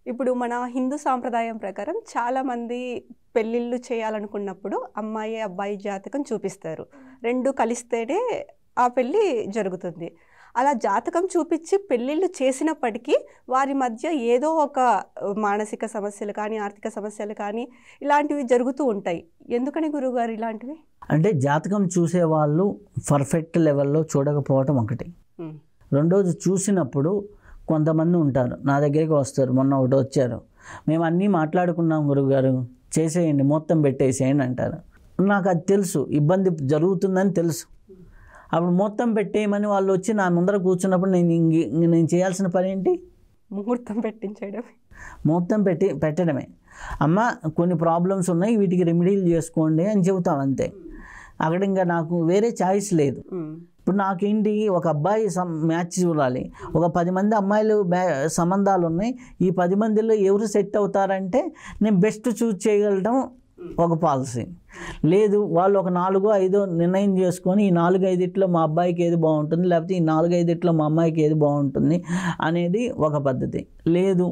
ఇప్పుడు మన హిందూ సాంప్రదాయం ప్రకారం చాలామంది పెళ్ళిళ్ళు చేయాలనుకున్నప్పుడు అమ్మాయి, అబ్బాయి జాతకం చూపిస్తారు. 2 కలిస్తేనే ఆ పెళ్ళి జరుగుతుంది. అలా జాతకం చూపించి పెళ్ళిళ్ళు చేసినప్పటికీ వారి మధ్య ఏదో ఒక మానసిక సమస్యలు కానీ, ఆర్థిక సమస్యలు కానీ ఇలాంటివి జరుగుతూ ఉంటాయి. ఎందుకని గురువుగారు ఇలాంటివి? అంటే జాతకం చూసేవాళ్ళు పర్ఫెక్ట్ లెవెల్లో చూడకపోవటం ఒకటి. రెండోది చూసినప్పుడు కొంతమంది ఉంటారు, నా దగ్గరికి వస్తారు. మొన్న ఒకటి వచ్చారు, మేము అన్నీ మాట్లాడుకున్నాం గురువుగారు, చేసేయండి, మొత్తం పెట్టేసేయండి అంటారు. నాకు అది తెలుసు, ఇబ్బంది జరుగుతుందని తెలుసు. అప్పుడు మొత్తం పెట్టేయమని వాళ్ళు వచ్చి నా ముందర కూర్చున్నప్పుడు నేను చేయాల్సిన పని ఏంటి? ముహూర్తం పెట్టించడం. మొత్తం పెట్టడమే. అమ్మ కొన్ని ప్రాబ్లమ్స్ ఉన్నాయి, వీటికి రెమెడీలు చేసుకోండి అని చెబుతాం అంతే. అక్కడ ఇంకా నాకు వేరే ఛాయిస్ లేదు. ఇప్పుడు నాకేంటి, ఒక అబ్బాయి మ్యాచ్ చూడాలి, ఒక 10 మంది అమ్మాయిలు సంబంధాలు ఉన్నాయి, ఈ 10 మందిలో ఎవరు సెట్ అవుతారంటే నేను బెస్ట్ చూస్ చేయగలడం ఒక పాలసీ. లేదు, వాళ్ళు ఒక 4-5 నిర్ణయం చేసుకొని ఈ 4-5 మా అబ్బాయికి ఏది బాగుంటుంది, లేకపోతే ఈ 4-5 మా అమ్మాయికి ఏది బాగుంటుంది అనేది ఒక పద్ధతి. లేదు,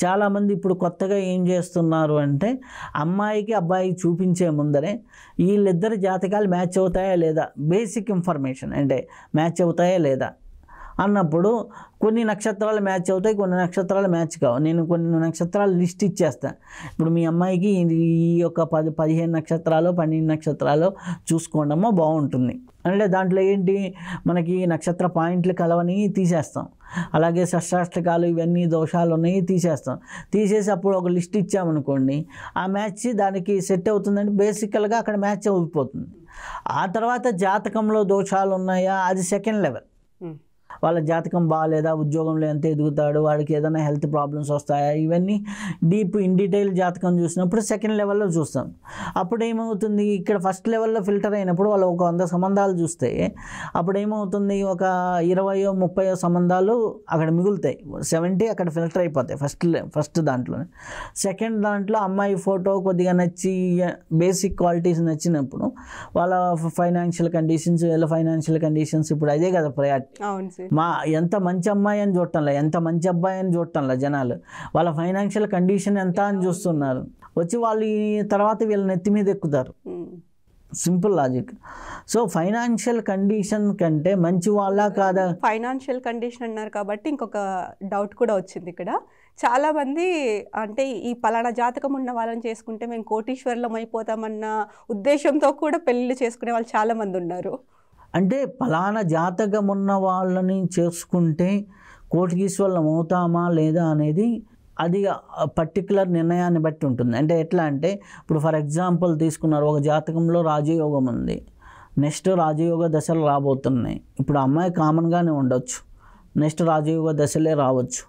చాలామంది ఇప్పుడు కొత్తగా ఏం చేస్తున్నారు అంటే అమ్మాయికి అబ్బాయికి చూపించే ముందరే వీళ్ళిద్దరి జాతకాలు మ్యాచ్ అవుతాయా లేదా, బేసిక్ ఇన్ఫర్మేషన్ అంటే మ్యాచ్ అవుతాయా లేదా అన్నప్పుడు కొన్ని నక్షత్రాలు మ్యాచ్ అవుతాయి, కొన్ని నక్షత్రాలు మ్యాచ్ కావు. నేను కొన్ని నక్షత్రాలు లిస్ట్ ఇచ్చేస్తాను. ఇప్పుడు మీ అమ్మాయికి ఈ యొక్క 10-15 నక్షత్రాలు 12 నక్షత్రాలు చూసుకోండమ్మా బాగుంటుంది అంటే దాంట్లో ఏంటి, మనకి నక్షత్ర పాయింట్లు కలవని తీసేస్తాం. అలాగే షష్టాష్టకాలు ఇవన్నీ దోషాలు ఉన్నాయి తీసేస్తాం. తీసేసి అప్పుడు ఒక లిస్ట్ ఇచ్చామనుకోండి, ఆ మ్యాచ్ దానికి సెట్ అవుతుందంటే బేసికల్గా అక్కడ మ్యాచ్ అయిపోతుంది. ఆ తర్వాత జాతకంలో దోషాలు ఉన్నాయా, అది సెకండ్ లెవెల్. వాళ్ళ జాతకం బాగాలేదా, ఉద్యోగంలో ఎంత ఎదుగుతాడు, వాడికి ఏదైనా హెల్త్ ప్రాబ్లమ్స్ వస్తాయా, ఇవన్నీ ఇన్ డీటెయిల్ జాతకం చూసినప్పుడు సెకండ్ లెవెల్లో చూస్తాం. అప్పుడు ఏమవుతుంది, ఇక్కడ ఫస్ట్ లెవెల్లో ఫిల్టర్ అయినప్పుడు వాళ్ళు ఒక 100 సంబంధాలు చూస్తే అప్పుడు ఏమవుతుంది, ఒక 20-30 సంబంధాలు అక్కడ మిగులుతాయి, 70 అక్కడ ఫిల్టర్ అయిపోతాయి ఫస్ట్ దాంట్లోనే. సెకండ్ దాంట్లో అమ్మాయి ఫోటో కొద్దిగా నచ్చి బేసిక్ క్వాలిటీస్ నచ్చినప్పుడు వాళ్ళ ఫైనాన్షియల్ కండిషన్స్ ఇప్పుడు అదే కదా ప్రయారిటీ. ఎంత మంచి అమ్మాయి అని చూడటంలా, ఎంత మంచి అబ్బాయి అని చూడటంలా జనాలు, వాళ్ళ ఫైనాన్షియల్ కండిషన్ ఎంత అని చూస్తున్నారు. వచ్చి వాళ్ళు ఈ తర్వాత వీళ్ళ నెత్తి మీద ఎక్కుతారు. Simple logic. So financial condition కంటే మంచి వాళ్ళ కాదా, ఫైనాన్షియల్ కండిషన్ అన్నారు కాబట్టి ఇంకొక డౌట్ కూడా వచ్చింది ఇక్కడ. చాలామంది అంటే ఈ పలానా జాతకం ఉన్న వాళ్ళని చేసుకుంటే మేము కోటీశ్వరులం అయిపోతామన్న ఉద్దేశంతో కూడా పెళ్ళిళ్ళు చేసుకునే వాళ్ళు చాలామంది ఉన్నారు. అంటే ఫలానా జాతకం ఉన్న వాళ్ళని చేసుకుంటే కోటీశ్వరులం అవుతామా లేదా అనేది అది పర్టికులర్ నిర్ణయాన్ని బట్టి ఉంటుంది. అంటే ఎట్లా అంటే ఇప్పుడు ఫర్ ఎగ్జాంపుల్ తీసుకున్నారు, ఒక జాతకంలో రాజయోగం ఉంది, నెక్స్ట్ రాజయోగ దశలు రాబోతున్నాయి. ఇప్పుడు అమ్మాయి కామన్గానే ఉండొచ్చు, నెక్స్ట్ రాజయోగ దశలే రావచ్చు.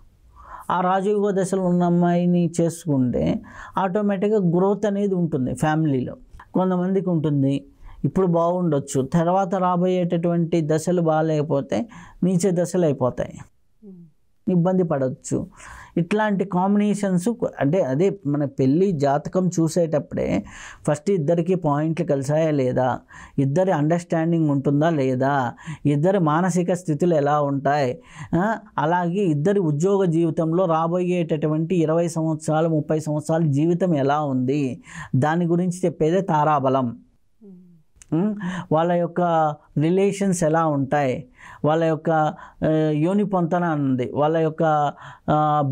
ఆ రాజయోగ దశలు ఉన్న అమ్మాయిని చేసుకుంటే ఆటోమేటిక్గా గ్రోత్ అనేది ఉంటుంది ఫ్యామిలీలో. కొంతమందికి ఉంటుంది, ఇప్పుడు బాగుండొచ్చు, తర్వాత రాబోయేటటువంటి దశలు బాగాలేకపోతే నీచ దశలు అయిపోతాయి, ఇబ్బంది పడవచ్చు. ఇట్లాంటి కాంబినేషన్స్ అంటే అదే మన పెళ్ళి జాతకం చూసేటప్పుడే ఫస్ట్ ఇద్దరికి పాయింట్లు కలిసాయా లేదా, ఇద్దరి అండర్స్టాండింగ్ ఉంటుందా లేదా, ఇద్దరి మానసిక స్థితులు ఎలా ఉంటాయి, అలాగే ఇద్దరి ఉద్యోగ జీవితంలో రాబోయేటటువంటి 20 సంవత్సరాలు 30 సంవత్సరాల జీవితం ఎలా ఉంది, దాని గురించి చెప్పేదే తారాబలం. వాళ్ళ యొక్క రిలేషన్స్ ఎలా ఉంటాయి, వాళ్ళ యొక్క యోని పొంతన ఉంది, వాళ్ళ యొక్క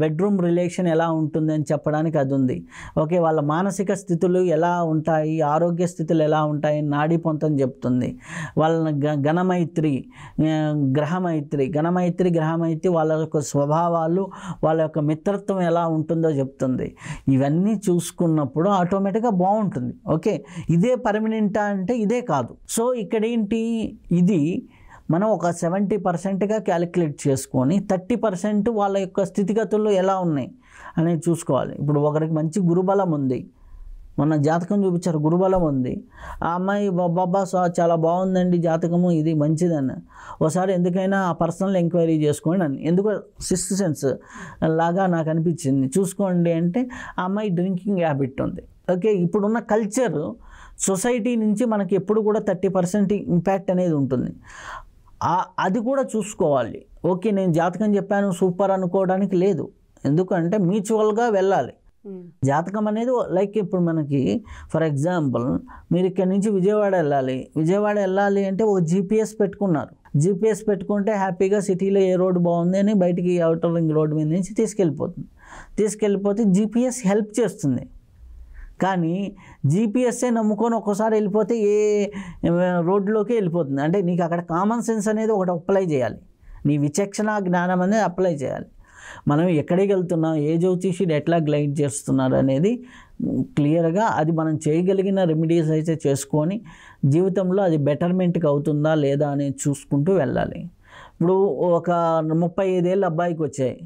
బెడ్రూమ్ రిలేషన్ ఎలా ఉంటుంది అని చెప్పడానికి అది ఉంది. ఓకే, వాళ్ళ మానసిక స్థితులు ఎలా ఉంటాయి, ఆరోగ్య స్థితులు ఎలా ఉంటాయి, నాడీ పొంతన చెప్తుంది. వాళ్ళ ఘనమైత్రి గ్రహమైత్రి వాళ్ళ యొక్క స్వభావాలు, వాళ్ళ యొక్క మిత్రత్వం ఎలా ఉంటుందో చెప్తుంది. ఇవన్నీ చూసుకున్నప్పుడు ఆటోమేటిక్గా బాగుంటుంది. ఓకే, ఇదే పర్మనెంటా అంటే ఇదే కాదు. సో ఇక్కడ ఏంటి, ఇది మనం ఒక 70%గా క్యాలిక్యులేట్ చేసుకొని 30% వాళ్ళ యొక్క స్థితిగతుల్లో ఎలా ఉన్నాయి అనేది చూసుకోవాలి. ఇప్పుడు ఒకరికి మంచి గురుబలం ఉంది, మొన్న జాతకం చూపించారు, గురుబలం ఉంది, ఆ అమ్మాయి బాబా చాలా బాగుందండి జాతకము, ఇది మంచిదని. ఒకసారి ఎందుకైనా ఆ పర్సనల్ ఎంక్వైరీ చేసుకోండి అని, ఎందుకో సిక్స్త్ సెన్స్ లాగా నాకు అనిపించింది, చూసుకోండి అంటే ఆ అమ్మాయి డ్రింకింగ్ హ్యాబిట్ ఉంది. ఓకే, ఇప్పుడున్న కల్చర్ సొసైటీ నుంచి మనకి ఎప్పుడు కూడా 30% ఇంపాక్ట్ అనేది ఉంటుంది. అది కూడా చూసుకోవాలి. ఓకే, నేను జాతకం చెప్పాను సూపర్ అనుకోవడానికి లేదు. ఎందుకంటే మ్యూచువల్గా వెళ్ళాలి. జాతకం అనేది లైక్ ఇప్పుడు మనకి ఫర్ ఎగ్జాంపుల్ మీరు ఇక్కడ నుంచి విజయవాడ వెళ్ళాలి అంటే ఒక జీపీఎస్ పెట్టుకున్నారు. జీపీఎస్ పెట్టుకుంటే హ్యాపీగా సిటీలో ఏ రోడ్డు బాగుంది అని బయటికి అవుటర్ రింగ్ రోడ్డు మీద నుంచి తీసుకెళ్ళిపోతే జీపీఎస్ హెల్ప్ చేస్తుంది. కానీ జీపీఎస్ఏ నమ్ముకొని ఒక్కోసారి వెళ్ళిపోతే ఏ రోడ్లోకి వెళ్ళిపోతుంది. అంటే నీకు అక్కడ కామన్ సెన్స్ అనేది ఒకటి అప్లై చేయాలి, నీ విచక్షణ జ్ఞానం అనేది అప్లై చేయాలి. మనం ఎక్కడికి వెళ్తున్నాం, ఏ జ్యోతిషుడు ఎట్లా గైడ్ చేస్తున్నారు అనేది క్లియర్గా అది మనం చేయగలిగిన రెమెడీస్ అయితే చేసుకొని జీవితంలో అది బెటర్మెంట్కి అవుతుందా లేదా అనేది చూసుకుంటూ వెళ్ళాలి. ఇప్పుడు ఒక 35 ఏళ్ళ అబ్బాయికి వచ్చాయి,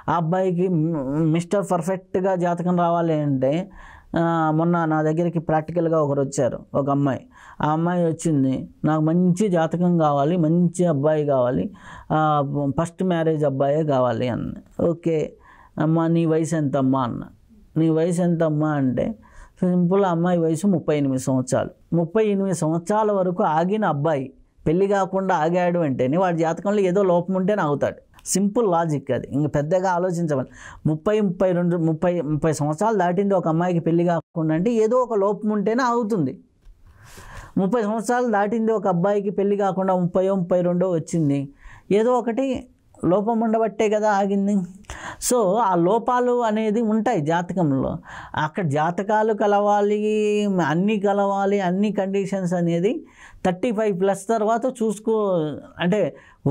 ఆ అబ్బాయికి మిస్టర్ పర్ఫెక్ట్గా జాతకం రావాలి అంటే మొన్న నా దగ్గరికి ప్రాక్టికల్గా ఒకరు వచ్చారు, ఒక అమ్మాయి. ఆ అమ్మాయి వచ్చింది, నాకు మంచి జాతకం కావాలి, మంచి అబ్బాయి కావాలి, ఫస్ట్ మ్యారేజ్ అబ్బాయే కావాలి అన్న. ఓకే అమ్మ నీ వయసు ఎంతమ్మా అన్న. నీ వయసు ఎంతమ్మా అంటే సింపుల్ అమ్మాయి వయసు 38 సంవత్సరాలు. 38 సంవత్సరాల వరకు ఆగిన అబ్బాయి పెళ్ళి కాకుండా ఆగాడు అంటేనే వాడి జాతకంలో ఏదో లోపం ఉంటేనే అవుతాడు. సింపుల్ లాజిక్ అది, ఇంక పెద్దగా ఆలోచించవాలి. 30 సంవత్సరాలు దాటింది ఒక అమ్మాయికి పెళ్ళి కాకుండా అంటే ఏదో ఒక లోపం ఉంటేనే అవుతుంది. 30 సంవత్సరాలు దాటింది ఒక అబ్బాయికి పెళ్ళి కాకుండా 30-32 వచ్చింది, ఏదో ఒకటి లోపం ఉండబట్టే కదా ఆగింది. సో ఆ లోపాలు అనేది ఉంటాయి జాతకంలో. అక్కడ జాతకాలు కలవాలి, అన్ని కండిషన్స్ అనేది 35+ తర్వాత అంటే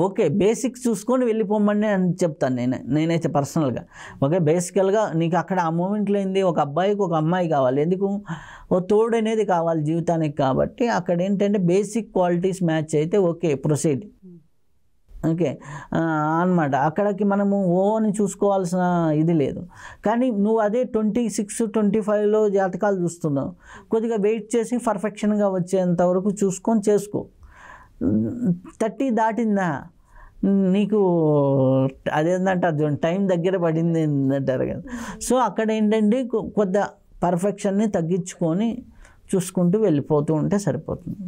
ఓకే బేసిక్స్ చూసుకొని వెళ్ళిపోమని అని చెప్తాను నేనైతే పర్సనల్గా. ఓకే బేసికల్గా నీకు అక్కడ ఆ మూమెంట్లో ఏంది, ఒక అబ్బాయికి ఒక అమ్మాయి కావాలి, ఎందుకు ఓ తోడు అనేది కావాలి జీవితానికి. కాబట్టి అక్కడ ఏంటంటే బేసిక్ క్వాలిటీస్ మ్యాచ్ అయితే ఓకే ప్రొసీడ్. ఓకే అన్నమాట. అక్కడికి మనము అని చూసుకోవాల్సిన ఇది లేదు. కానీ నువ్వు అదే 26-25లో జాతకాలు చూస్తున్నావు, కొద్దిగా వెయిట్ చేసి పర్ఫెక్షన్గా వచ్చేంత వరకు చూసుకొని చేసుకో. 30 దాటిందా నీకు అదేంటంటే టైం దగ్గర పడింది అంటారు కదా. సో అక్కడ ఏంటంటే కొద్దిగా పర్ఫెక్షన్ని తగ్గించుకొని చూసుకుంటూ వెళ్ళిపోతూ ఉంటే సరిపోతుంది.